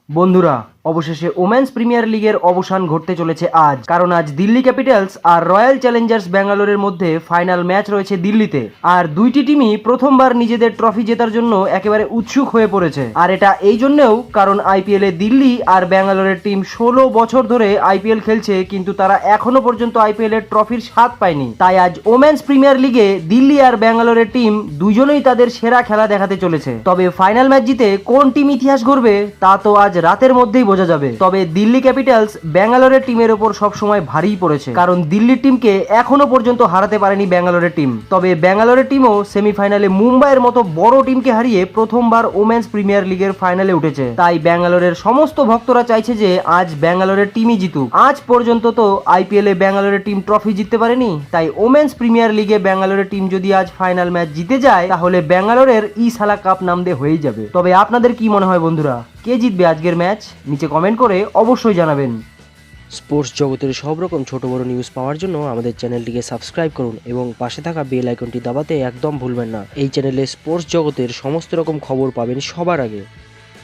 বন্ধুরা, অবশেষে women's premier লিগের অবসান ঘটতে চলেছে আজ। কারণ আজ দিল্লি ক্যাপিটালস আর রয়্যাল চ্যালেঞ্জার্স ব্যাঙ্গালোরের মধ্যে ফাইনাল ম্যাচ রয়েছে দিল্লিতে। আর দুইটি টিমই প্রথমবার নিজেদের ট্রফি জেতার জন্য একেবারে উৎসুক হয়ে পড়েছে। আর এটা এই জন্যেও কারণ আইপিএল এ দিল্লি আর ব্যাঙ্গালোরের টিম 16 বছর ধরে আইপিএল খেলছে, কিন্তু তারা এখনো পর্যন্ত আইপিএল এর ট্রফির স্বাদ পায়নি। তাই আজ ওমেন্স প্রিমিয়ার লিগে দিল্লি আর ব্যাঙ্গালোরের টিম দুজনেই তাদের সেরা খেলা দেখাতে চলেছে। তবে ফাইনাল ম্যাচ জিতে কোন টিম ইতিহাস গড়বে তা তো আজ রাতের মধ্যেই বোঝা যাবে। তবে দিল্লি ক্যাপিটালস ব্যাঙ্গালোরের টিমের ওপর সবসময় ভারী পড়েছে, কারণ দিল্লির টিমকে এখনো পর্যন্ত হারাতে পারেনি ব্যাঙ্গালোরের টিম। তবে ব্যাঙ্গালোরের টিমও সেমিফাইনালে মুম্বাইয়ের মতো বড় টিমকে হারিয়ে প্রথমবার ওমেন্স প্রিমিয়ার লিগের ফাইনালে উঠেছে। তাই ব্যাঙ্গালোরের সমস্ত ভক্তরা চাইছে যে আজ ব্যাঙ্গালোরের টিমই জিতুক। আজ পর্যন্ত তো আইপিএল এ ব্যাঙ্গালোরের টিম ট্রফি জিততে পারেনি, তাই ওমেন্স প্রিমিয়ার লিগে ব্যাঙ্গালোরের টিম যদি আজ ফাইনাল ম্যাচ জিতে যায় তাহলে ব্যাঙ্গালোরের ইসালা কাপ নাম দিয়ে হয়েই যাবে। তবে আপনাদের কি মনে হয় বন্ধুরা, কে জিতবে আজকের ম্যাচ? নিচে কমেন্ট করে অবশ্যই জানাবেন। স্পোর্টস জগতের সব রকম ছোট বড় নিউজ পাওয়ার জন্য আমাদের চ্যানেলটিকে সাবস্ক্রাইব করুন এবং পাশে থাকা বেল আইকনটি দাবাতে একদম ভুলবেন না। এই চ্যানেলে স্পোর্টস জগতের সমস্ত রকম খবর পাবেন সবার আগে।